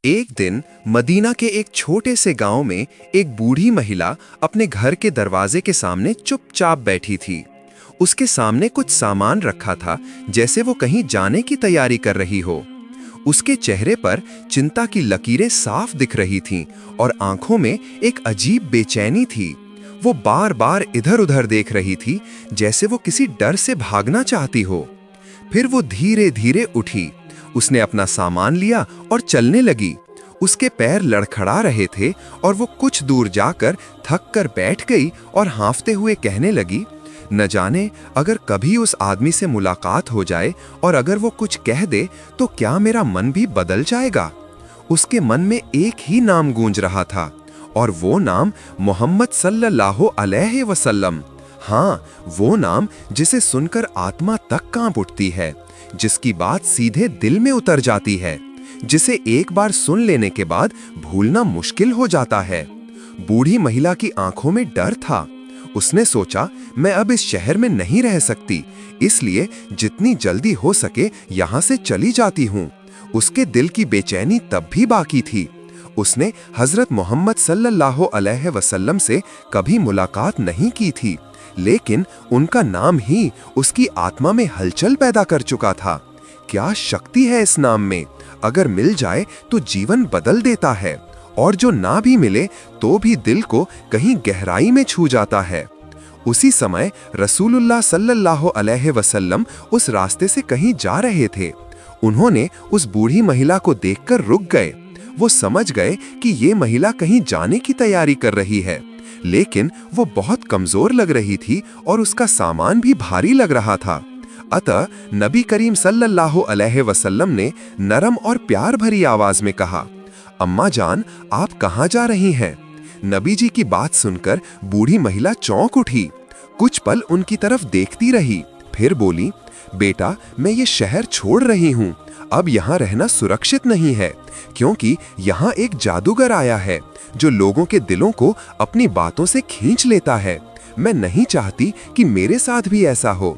एक दिन मदीना के एक छोटे से गांव में एक बूढ़ी महिला अपने घर के दरवाजे के सामने चुपचाप बैठी थी। उसके सामने कुछ सामान रखा था, जैसे वो कहीं जाने की तैयारी कर रही हो। उसके चेहरे पर चिंता की लकीरें साफ दिख रही थीं और आंखों में एक अजीब बेचैनी थी। वो बार बार इधर उधर देख रही थी, जैसे वो किसी डर से भागना चाहती हो। फिर वो धीरे धीरे उठी। उसने अपना सामान लिया और चलने लगी। उसके पैर लड़खड़ा रहे थे और वो कुछ दूर जाकर थक कर बैठ गई और हाँफते हुए कहने लगी, न जाने अगर कभी उस आदमी से मुलाकात हो जाए और अगर वो कुछ कह दे तो क्या मेरा मन भी बदल जाएगा। उसके मन में एक ही नाम गूंज रहा था और वो नाम मोहम्मद सल्लल्लाहु अलैहि वसल्लम। हाँ, वो नाम जिसे सुनकर आत्मा तक कांप उठती है, जिसकी बात सीधे दिल में उतर जाती है, जिसे एक बार सुन लेने के बाद भूलना मुश्किल हो जाता है। बूढ़ी महिला की आंखों में डर था। उसने सोचा, मैं अब इस शहर में नहीं रह सकती, इसलिए जितनी जल्दी हो सके यहाँ से चली जाती हूँ। उसके दिल की बेचैनी तब भी बाकी थी। उसने हजरत मोहम्मद सल्लल्लाहु अलैहि वसल्लम से कभी मुलाकात नहीं की थी, लेकिन उनका नाम ही उसकी आत्मा में हलचल पैदा कर चुका था। क्या शक्ति है इस नाम में! अगर मिल जाए तो जीवन बदल देता है, और जो ना भी मिले तो भी दिल को कहीं गहराई में छू जाता है। उसी समय रसूलुल्लाह सल्लल्लाहु अलैहि वसल्लम उस रास्ते से कहीं जा रहे थे। उन्होंने उस बूढ़ी महिला को देखकर रुक गए। वो समझ गए कि ये महिला कहीं जाने की तैयारी कर रही है, लेकिन वो बहुत कमजोर लग रही थी और उसका सामान भी भारी लग रहा था। अतः नबी करीम सल्लल्लाहु अलैहि वसल्लम ने नरम और प्यार भरी आवाज में कहा, अम्मा जान, आप कहाँ जा रही हैं? नबी जी की बात सुनकर बूढ़ी महिला चौंक उठी। कुछ पल उनकी तरफ देखती रही, फिर बोली, बेटा, मैं ये शहर छोड़ रही हूँ। अब यहाँ रहना सुरक्षित नहीं है, क्योंकि यहाँ एक जादूगर आया है जो लोगों के दिलों को अपनी बातों से खींच लेता है। मैं नहीं चाहती कि मेरे साथ भी ऐसा हो।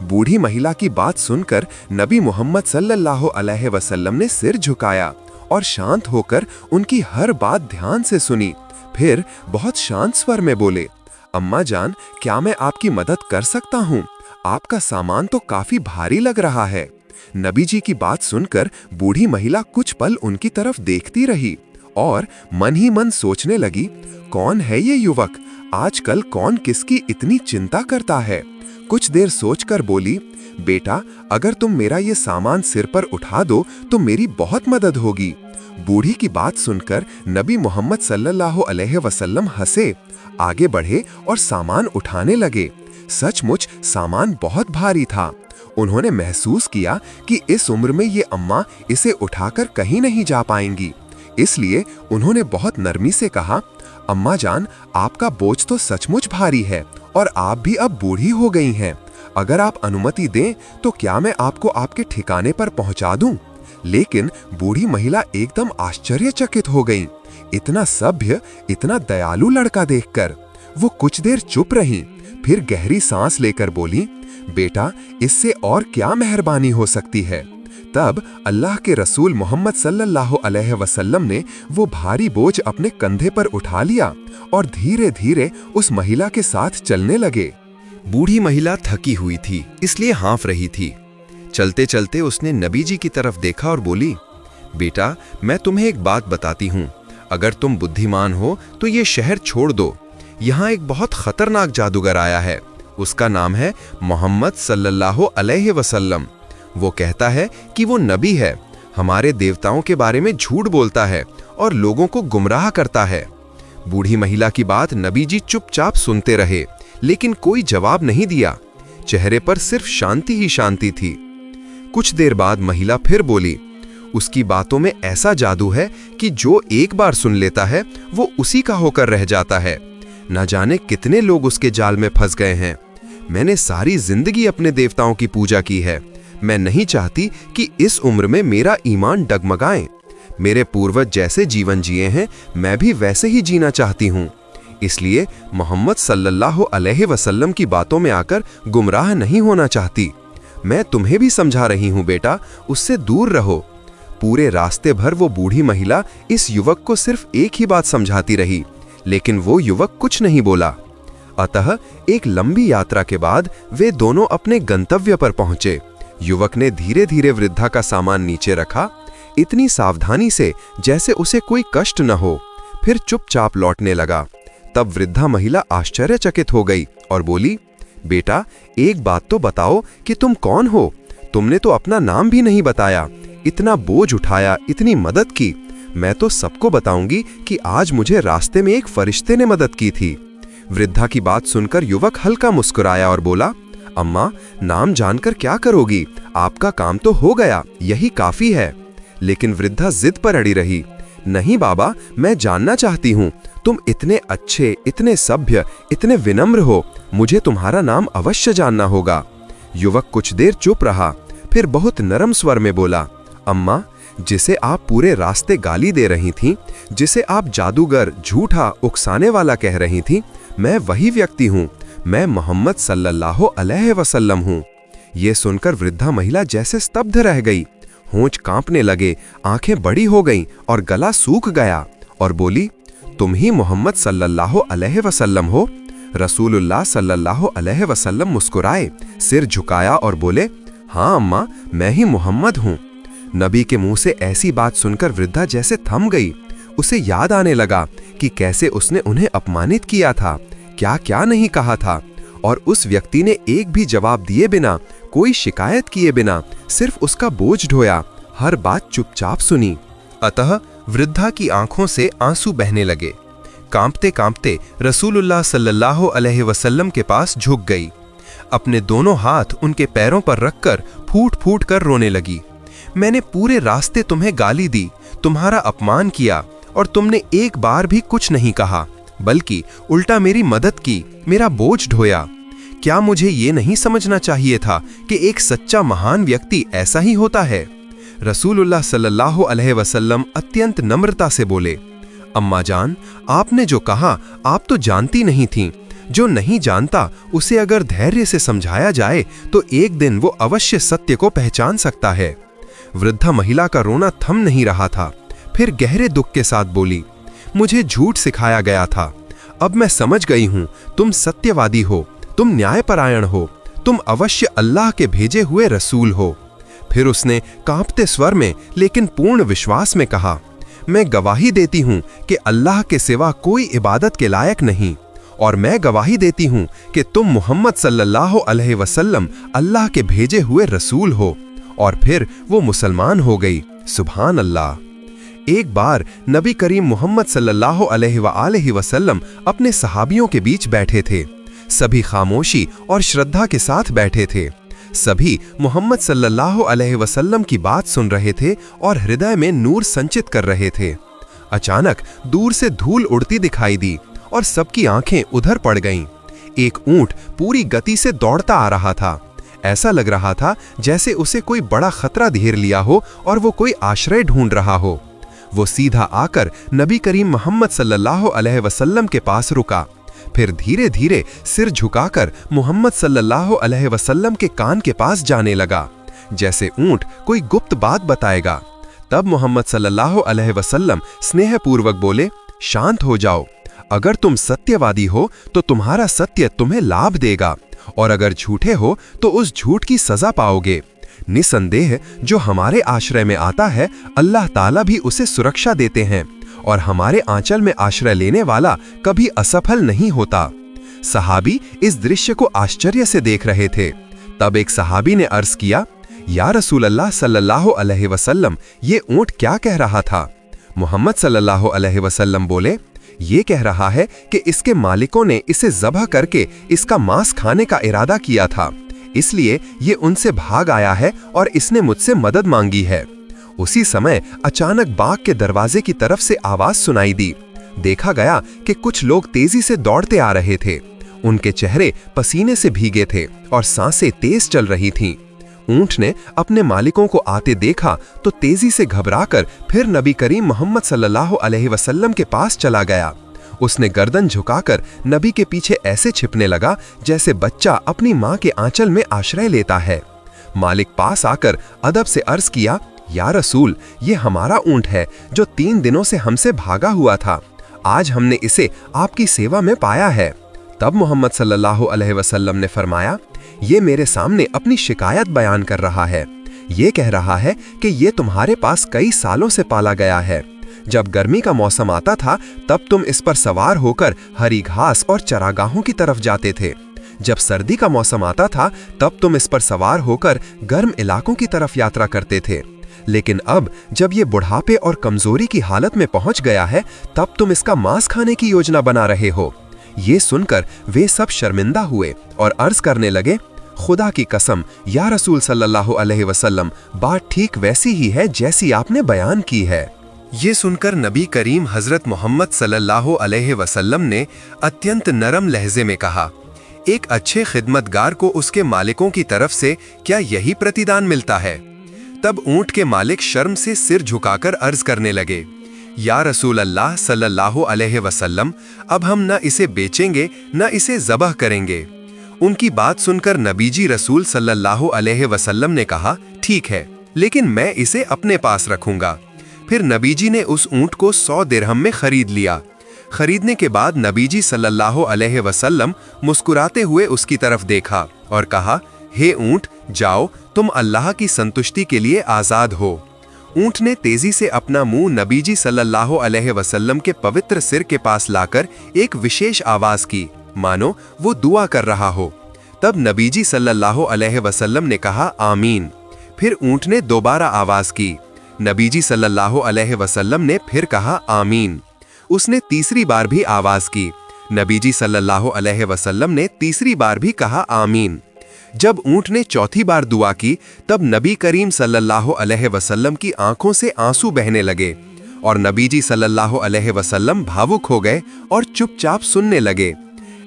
बूढ़ी महिला की बात सुनकर नबी मोहम्मद सल्लल्लाहु अलैहि वसल्लम ने सिर झुकाया और शांत होकर उनकी हर बात ध्यान से सुनी। फिर बहुत शांत स्वर में बोले, अम्मा जान, क्या मैं आपकी मदद कर सकता हूँ? आपका सामान तो काफी भारी लग रहा है। नबी जी की बात सुनकर बूढ़ी महिला कुछ पल उनकी तरफ देखती रही और मन ही मन सोचने लगी, कौन है ये युवक? आजकल कौन किसकी इतनी चिंता करता है? कुछ देर सोचकर बोली, बेटा, अगर तुम मेरा ये सामान सिर पर उठा दो तो मेरी बहुत मदद होगी। बूढ़ी की बात सुनकर नबी मोहम्मद सल्लल्लाहु अलैहि वसल्लम हंसे, आगे बढ़े और सामान उठाने लगे। सचमुच सामान बहुत भारी था। उन्होंने महसूस किया कि इस उम्र में ये अम्मा इसे उठाकर कहीं नहीं जा पाएंगी, इसलिए उन्होंने बहुत नरमी से कहा, अम्मा जान, आपका बोझ तो सचमुच भारी है और आप भी अब बूढ़ी हो गई हैं। अगर आप अनुमति दें तो क्या मैं आपको आपके ठिकाने पर पहुंचा दूं? लेकिन बूढ़ी महिला एकदम आश्चर्यचकित हो गई। इतना सभ्य, इतना दयालु लड़का देखकर वो कुछ देर चुप रही, फिर गहरी सांस लेकर बोली, बेटा, इससे और क्या मेहरबानी हो सकती है? तब अल्लाह के रसूल मोहम्मद सल्लल्लाहु अलैहि वसल्लम ने वो भारी बोझ अपने कंधे पर उठा लिया और धीरे धीरे उस महिला के साथ चलने लगे। बूढ़ी महिला थकी हुई थी, इसलिए हाँफ रही थी। चलते चलते उसने नबी जी की तरफ देखा और बोली, बेटा, मैं तुम्हें एक बात बताती हूँ। अगर तुम बुद्धिमान हो तो ये शहर छोड़ दो। यहाँ एक बहुत खतरनाक जादूगर आया है। उसका नाम है मोहम्मद सल्लल्लाहु अलैहि वसल्लम। वो कहता है कि वो नबी है, हमारे देवताओं के बारे में झूठ बोलता है और लोगों को गुमराह करता है। बूढ़ी महिला की बात नबी जी चुपचाप सुनते रहे, लेकिन कोई जवाब नहीं दिया। चेहरे पर सिर्फ शांति ही शांति थी। कुछ देर बाद महिला फिर बोली, उसकी बातों में ऐसा जादू है कि जो एक बार सुन लेता है वो उसी का होकर रह जाता है। न जाने कितने लोग उसके जाल में फंस गए हैं। मैंने सारी जिंदगी अपने देवताओं की पूजा की है। मैं नहीं चाहती कि इस उम्र में मेरा ईमान डगमगाए। मेरे पूर्वज जैसे जीवन जिए हैं, मैं भी वैसे ही जीना चाहती हूँ। इसलिए मोहम्मद सल्लल्लाहु अलैहि वसल्लम की बातों में आकर गुमराह नहीं होना चाहती। मैं तुम्हें भी समझा रही हूँ बेटा, उससे दूर रहो। पूरे रास्ते भर वो बूढ़ी महिला इस युवक को सिर्फ एक ही बात समझाती रही, लेकिन वो युवक कुछ नहीं बोला। अतः एक लंबी यात्रा के बाद वे दोनों अपने गंतव्य पर पहुंचे। युवक ने धीरे धीरे वृद्धा का सामान नीचे रखा, इतनी सावधानी से जैसे उसे कोई कष्ट न हो, फिर चुपचाप लौटने लगा। तब वृद्धा महिला आश्चर्यचकित हो गई और बोली, बेटा, एक बात तो बताओ कि तुम कौन हो? तुमने तो अपना नाम भी नहीं बताया, इतना बोझ उठाया, इतनी मदद की। मैं तो सबको बताऊंगी कि आज मुझे रास्ते में एक फरिश्ते ने मदद की थी। वृद्धा की बात सुनकर युवक हल्का मुस्कुराया और बोला, अम्मा, नाम जानकर क्या करोगी? आपका काम तो हो गया, यही काफी है। लेकिन वृद्धा जिद पर अड़ी रही, नहीं बाबा, मैं जानना चाहती हूँ। तुम इतने अच्छे, इतने सभ्य, इतने विनम्र हो, मुझे तुम्हारा नाम अवश्य जानना होगा। युवक कुछ देर चुप रहा, फिर बहुत नरम स्वर में बोला, अम्मा, जिसे आप पूरे रास्ते गाली दे रही थीं, जिसे आप जादूगर, झूठा, उकसाने वाला कह रही थीं, मैं वही व्यक्ति हूँ। मैं मोहम्मद सल्लल्लाहु अलैहि वसल्लम हूँ। ये सुनकर वृद्धा महिला जैसे स्तब्ध रह गई। होंठ कांपने लगे, आंखें बड़ी हो गईं और गला सूख गया और बोली, तुम ही मोहम्मद सल्लल्लाहु अलैहि वसल्लम हो? रसूलुल्लाह सल्लल्लाहु अलैहि वसल्लम मुस्कुराए, सिर झुकाया और बोले, हाँ अम्मा, मैं ही मोहम्मद हूँ। नबी के मुंह से ऐसी बात सुनकर वृद्धा जैसे थम गई। उसे याद आने लगा कि कैसे उसने उन्हें अपमानित किया था, क्या क्या नहीं कहा था, और उस व्यक्ति ने एक भी जवाब दिए बिना, कोई शिकायत किए बिना सिर्फ उसका बोझ ढोया, हर बात चुपचाप सुनी। अतः वृद्धा की आंखों से आंसू बहने लगे। कांपते कांपते रसूलुल्लाह सल्लल्लाहु अलैहि वसल्लम के पास झुक गई। अपने दोनों हाथ उनके पैरों पर रखकर फूट फूट कर रोने लगी। मैंने पूरे रास्ते तुम्हें गाली दी, तुम्हारा अपमान किया, और तुमने एक बार भी कुछ नहीं कहा, बल्कि उल्टा मेरी मदद की, मेरा बोझ ढोया। क्या मुझे ये नहीं समझना चाहिए था कि एक सच्चा महान व्यक्ति ऐसा ही होता है? रसूलुल्लाह सल्लल्लाहु अलैहि वसल्लम अत्यंत नम्रता से बोले, अम्मा जान, आपने जो कहा आप तो जानती नहीं थीं। जो नहीं जानता उसे अगर धैर्य से समझाया जाए तो एक दिन वो अवश्य सत्य को पहचान सकता है। वृद्धा महिला का रोना थम नहीं रहा था। फिर गहरे दुख के साथ बोली, मुझे झूठ सिखाया गया था, अब मैं समझ गई हूं, तुम सत्यवादी हो, तुम न्यायपरायण हो, तुम अवश्य अल्लाह के भेजे हुए रसूल हो। फिर उसने कांपते स्वर में लेकिन पूर्ण विश्वास में कहा, मैं गवाही देती हूं कि अल्लाह के सिवा कोई इबादत के लायक नहीं, और मैं गवाही देती हूं कि तुम मोहम्मद सल्लल्लाहु अलैहि वसल्लम अल्लाह के भेजे हुए रसूल हो। और फिर वो मुसलमान हो गई। सुभान अल्लाह। एक बार नबी करीम मोहम्मद सल्लल्लाहु अलैहि वसल्लम अपने सहाबियों के बीच बैठे थे। सभी खामोशी और श्रद्धा के साथ बैठे थे। सभी मोहम्मद सल्लल्लाहु अलैहि वसल्लम की बात सुन रहे थे और हृदय में नूर संचित कर रहे थे। अचानक दूर से धूल उड़ती दिखाई दी और सबकी आंखें उधर पड़ गईं। एक ऊंट पूरी गति से दौड़ता आ रहा था। ऐसा लग रहा था जैसे उसे कोई बड़ा खतरा घेर लिया हो और वो कोई आश्रय ढूंढ रहा हो। वो सीधा आकर नबी करीम मोहम्मद सल्लल्लाहु अलैहि वसल्लम के पास रुका। फिर धीरे धीरे सिर झुकाकर मोहम्मद सल्लल्लाहु अलैहि वसल्लम के कान के पास जाने लगा, जैसे ऊंट कोई गुप्त बात बताएगा। तब मोहम्मद सल्लल्लाहु अलैहि वसल्लम स्नेहपूर्वक बोले, शांत हो जाओ। अगर तुम सत्यवादी हो तो तुम्हारा सत्य तुम्हें लाभ देगा, और अगर झूठे हो तो उस झूठ की सजा पाओगे। निसंदेह जो हमारे आश्रय में आता है, अल्लाह ताला भी उसे सुरक्षा देते हैं, और हमारे आंचल में आश्रय लेने वाला कभी असफल नहीं होता। सहाबी इस दृश्य को आश्चर्य से देख रहे थे। तब एक सहाबी ने अर्ज किया, या रसूल अल्लाह सल्लल्लाहु अलैहि वसल्लम, ये ऊंट क्या कह रहा था? मोहम्मद सल्लल्लाहु अलैहि वसल्लम बोले, ये कह रहा है कि इसके मालिकों ने इसे ज़बह करके इसका मांस खाने का इरादा किया था, इसलिए ये उनसे भाग आया है और इसने मुझसे मदद मांगी है। उसी समय अचानक बाग के दरवाजे की तरफ से आवाज सुनाई दी। देखा गया कि कुछ लोग तेजी से दौड़ते आ रहे थे। उनके चेहरे पसीने से भीगे थे और सांसें तेज चल रही थीं। ऊंट ने अपने मालिकों को आते देखा तो तेजी से घबराकर फिर नबी करीम मोहम्मद सल्लल्लाहु अलैहि वसल्लम के पास चला गया। उसने गर्दन झुकाकर नबी के पीछे ऐसे छिपने लगा जैसे बच्चा अपनी मां के आंचल में आश्रय लेता है। मालिक पास आकर अदब से अर्ज किया, या रसूल, ये हमारा ऊंट है जो 3 दिनों से हमसे भागा हुआ था। आज हमने इसे आपकी सेवा में पाया है। तब मोहम्मद सल्लल्लाहु अलैहि वसल्लम ने फरमाया, ये मेरे सामने अपनी शिकायत बयान कर रहा है। ये कह रहा है कि ये तुम्हारे पास कई सालों से पाला गया है। जब गर्मी का मौसम आता था तब तुम इस पर सवार होकर हरी घास और चरागाहों की तरफ जाते थे। जब सर्दी का मौसम आता था तब तुम इस पर सवार होकर गर्म इलाकों की तरफ यात्रा करते थे। लेकिन अब जब ये बुढ़ापे और कमजोरी की हालत में पहुंच गया है तब तुम इसका मांस खाने की योजना बना रहे हो। ये सुनकर वे सब शर्मिंदा हुए और अर्ज करने लगे, खुदा की कसम या रसूल सल्लल्लाहु अलैहि वसल्लम, बात ठीक वैसी ही है जैसी आपने बयान की है। ये सुनकर नबी करीम हजरत मोहम्मद सल्लल्लाहु अलैहि वसल्लम ने अत्यंत नरम लहजे में कहा, एक अच्छे खिदमतगार को उसके मालिकों की तरफ से क्या यही प्रतिदान मिलता है? तब ऊंट के मालिक शर्म से सिर झुकाकर अर्ज करने लगे, या रसूल अल्लाह सल्लल्लाहु अलैहि वसल्लम, अब हम न इसे बेचेंगे न इसे ज़बह करेंगे। उनकी बात सुनकर नबीजी रसूल सल्लल्लाहु अलैहि वसल्लम ने कहा, ठीक है, लेकिन मैं इसे अपने पास रखूंगा। फिर नबीजी ने उस ऊंट को 100 दिरहम में खरीद लिया। खरीदने के बाद नबीजी सल्लल्लाहु अलैहि वसल्लम मुस्कुराते हुए उसकी तरफ देखा और कहा, हे ऊंट, जाओ, तुम अल्लाह की संतुष्टि के लिए आज़ाद हो। ऊंट ने तेजी से अपना मुंह नबीजी सल्लल्लाहु अलैहि वसल्लम के पवित्र सिर के पास लाकर एक विशेष आवाज की, मानो वो दुआ कर रहा हो। तब नबीजी सल्लल्लाहु अलैहि वसल्लम ने कहा, आमीन। फिर ऊंट ने दोबारा आवाज की। नबीजी सल्लल्लाहु अलैहि वसल्लम ने फिर कहा, आमीन। उसने तीसरी बार भी आवाज की। नबीजी सल्लल्लाहु अलैहि वसल्लम ने तीसरी बार भी कहा, आमीन। जब ऊंट ने चौथी बार दुआ की तब नबी करीम सल्लल्लाहु अलैहि वसल्लम की आंखों से आंसू बहने लगे और नबीजी सल्लल्लाहु अलैहि वसल्लम भावुक हो गए और चुपचाप सुनने लगे।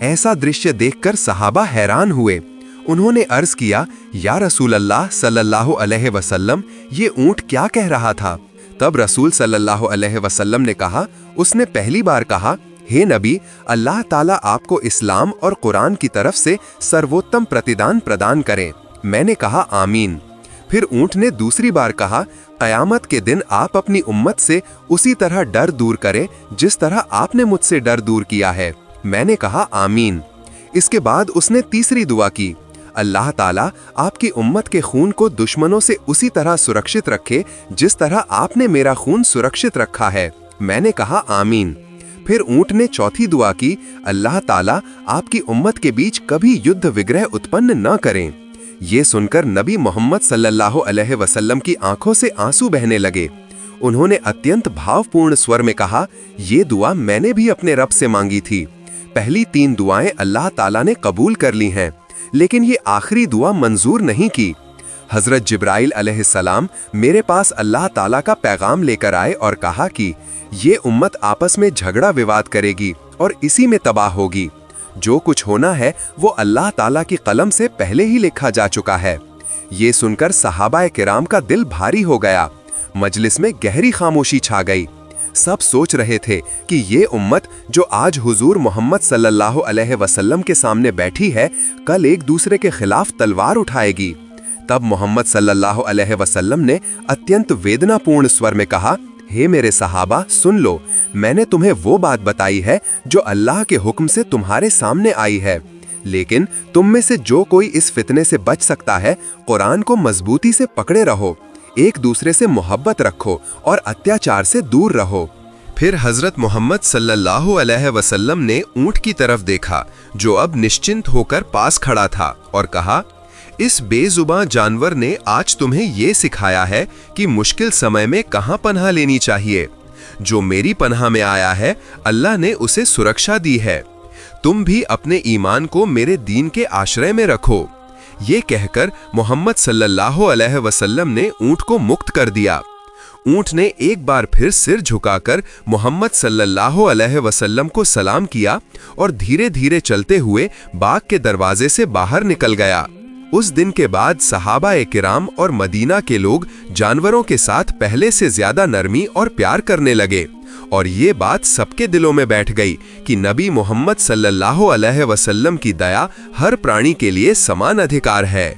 ऐसा दृश्य देखकर सहाबा हैरान हुए। उन्होंने अर्ज किया, या रसूल अल्लाह सल्लल्लाहु अलैहि वसल्लम, ये ऊंट क्या कह रहा था? तब रसूल सल्लल्लाहु अलैहि वसल्लम ने कहा, उसने पहली बार कहा, हे नबी, अल्लाह ताला आपको इस्लाम और कुरान की तरफ से सर्वोत्तम प्रतिदान प्रदान करें। मैंने कहा, आमीन। फिर ऊंट ने दूसरी बार कहा, क़यामत के दिन आप अपनी उम्मत से उसी तरह डर दूर करें जिस तरह आपने मुझसे डर दूर किया है। मैंने कहा, आमीन। इसके बाद उसने तीसरी दुआ की, अल्लाह ताला आपकी उम्मत के खून को दुश्मनों से उसी तरह सुरक्षित रखे जिस तरह आपने मेरा खून सुरक्षित रखा है। मैंने कहा, आमीन। फिर ऊंट ने चौथी दुआ की, अल्लाह ताला आपकी उम्मत के बीच कभी युद्ध विग्रह उत्पन्न न करें। ये सुनकर नबी मोहम्मद सल्लल्लाहु अलैहि वसल्लम की आंखों से आंसू बहने लगे। उन्होंने अत्यंत भावपूर्ण स्वर में कहा, ये दुआ मैंने भी अपने रब से मांगी थी। पहली 3 दुआएं अल्लाह ताला ने कबूल कर ली हैं, लेकिन ये आखिरी दुआ मंजूर नहीं की। हजरत जिब्राइल अलैहिस्सलाम मेरे पास अल्लाह ताला का पैगाम लेकर आए और कहा कि ये उम्मत आपस में झगड़ा विवाद करेगी और इसी में तबाह होगी। जो कुछ होना है वो अल्लाह ताला की कलम से पहले ही लिखा जा चुका है। ये सुनकर सहाबाए किराम का दिल भारी हो गया। मजलिस में गहरी खामोशी छा गई। सब सोच रहे थे कि ये उम्मत जो आज हुजूर मोहम्मद सल्लल्लाहु अलैहि वसल्लम के सामने बैठी है, कल एक दूसरे के खिलाफ तलवार उठाएगी। तब मोहम्मद सल्लल्लाहु अलैहि वसल्लम ने अत्यंत वेदनापूर्ण स्वर में कहा, हे मेरे सहाबा, सुन लो, मैंने तुम्हें वो बात बताई है जो अल्लाह के हुक्म से तुम्हारे सामने आई है। लेकिन तुम में से जो कोई इस फितने से बच सकता है, कुरान को मजबूती से पकड़े रहो, एक दूसरे से मोहब्बत रखो और अत्याचार से दूर रहो। फिर हजरत मोहम्मद सल्लल्लाहु अलैहि वसल्लम ने ऊंट की तरफ देखा जो अब निश्चिंत होकर पास खड़ा था और कहा, इस बेजुबान जानवर ने आज तुम्हें ये सिखाया है कि मुश्किल समय में कहां पनाह लेनी चाहिए। जो मेरी पनाह में आया है, अल्लाह ने उसे सुरक्षा दी है। तुम भी अपने ईमान को मेरे दीन के आश्रय में रखो। ये कहकर मोहम्मद सल्लल्लाहु अलैहि वसल्लम ने ऊंट को मुक्त कर दिया। ऊंट ने एक बार फिर सिर झुकाकर मोहम्मद सल्लल्लाहु अलैहि वसल्लम को सलाम किया और धीरे धीरे चलते हुए बाग के दरवाजे से बाहर निकल गया। उस दिन के बाद सहाबाए किराम और मदीना के लोग जानवरों के साथ पहले से ज्यादा नरमी और प्यार करने लगे और ये बात सबके दिलों में बैठ गई कि नबी मोहम्मद सल्लल्लाहु अलैहि वसल्लम की दया हर प्राणी के लिए समान अधिकार है।